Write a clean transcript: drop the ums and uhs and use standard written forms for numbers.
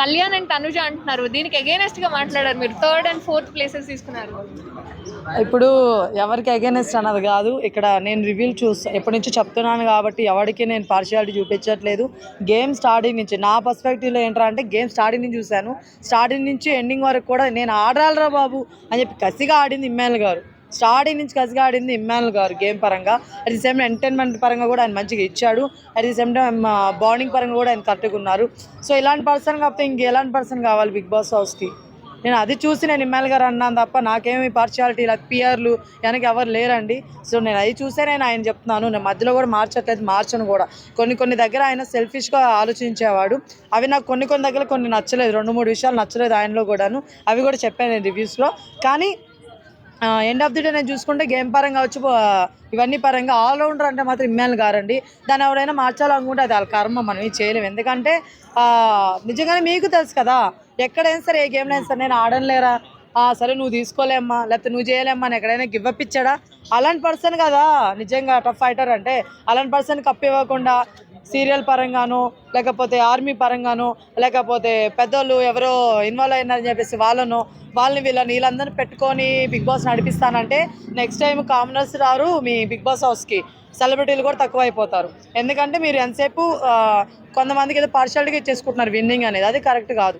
Kalyan and Tanuja అంటున్నారు, దీనికి against గా మాట్లాడారు. మీరు థర్డ్ అండ్ ఫోర్త్ ప్లేసెస్ తీసుకున్నారు. ఇప్పుడు ఎవరికి అగేనెస్ట్ అన్నది కాదు, ఇక్కడ నేను రివ్యూలు ఎప్పటి నుంచి చెప్తున్నాను కాబట్టి ఎవరికి నేను పార్షియాలిటీ చూపించట్లేదు. గేమ్ స్టార్టింగ్ నుంచి నా పర్స్పెక్టివ్లో ఏంట్రా అంటే, గేమ్ స్టార్టింగ్ నుంచి చూశాను. స్టార్టింగ్ నుంచి ఎండింగ్ వరకు కూడా నేను ఆడాలరా బాబు అని చెప్పి కసిగా ఆడింది ఇమ్మానుల్ గారు. స్టార్టింగ్ నుంచి కసిగా ఆడింది ఇమ్మానుల్ గారు గేమ్ పరంగా. At the same time entertainment పరంగా కూడా ఆయన మంచిగా ఇచ్చాడు. At the same time bonding పరంగా కూడా ఆయన కరెక్ట్గా ఉన్నారు. సో ఇలాంటి పర్సన్ కాకపోతే ఇంకెలాంటి పర్సన్ కావాలి బిగ్ బాస్ హౌస్కి? నేను అది చూసి నేను ఇమ్మానుల్ గారు అన్నాను తప్ప నాకేమి పార్షియాలిటీ ఇలా పిఆర్లు వెనక ఎవరు లేరండి. సో నేను అది చూసే నేను ఆయన చెప్తున్నాను. నేను మధ్యలో కూడా మార్చట్లేదు, మార్చను కూడా. కొన్ని దగ్గర ఆయన సెల్ఫిష్గా ఆలోచించేవాడు. అవి నాకు కొన్ని దగ్గర కొన్ని నచ్చలేదు, 2-3 విషయాలు నచ్చలేదు ఆయనలో కూడాను. అవి కూడా చెప్పాను నేను రివ్యూస్లో. కానీ ఎండ్ ఆఫ్ ది డే నేను చూసుకుంటే గేమ్ పరంగా వచ్చి ఇవన్నీ పరంగా ఆల్రౌండర్ అంటే మాత్రం ఇమ్మానుల్ గారండి. దాన్ని ఎవరైనా మార్చాలనుకుంటే అది వాళ్ళ కర్మ, మనం ఏం చేయలేము. ఎందుకంటే నిజంగానే మీకు తెలుసు కదా, ఎక్కడైనా సరే ఏ గేమ్లో అయినా సరే నేను ఆడలేరా, సరే నువ్వు తీసుకోలేమ్మా లేకపోతే నువ్వు చేయలేమ్మా అని ఎక్కడైనా గివ్ అప్ ఇచ్చాడా? అలాంటి పర్సన్ కదా నిజంగా టఫ్ ఫైటర్ అంటే. అలాంటి పర్సన్ కప్ ఇవ్వకుండా సీరియల్ పరంగానో లేకపోతే ఆర్మీ పరంగానో లేకపోతే పెద్దోళ్ళు ఎవరో ఇన్వాల్వ్ అయినారని చెప్పేసి వాళ్ళని వీళ్ళందరినీ పెట్టుకొని బిగ్ బాస్ నడిపిస్తానంటే నెక్స్ట్ టైం కామనర్స్ రారు మీ బిగ్ బాస్ హౌస్కి. సెలబ్రిటీలు కూడా తక్కువ అయిపోతారు. ఎందుకంటే మీరు ఎంతసేపు కొంతమందికి ఏదో పార్షియాలిటీగా ఇచ్చేసుకుంటున్నారు విన్నింగ్ అనేది. అది కరెక్ట్ కాదు.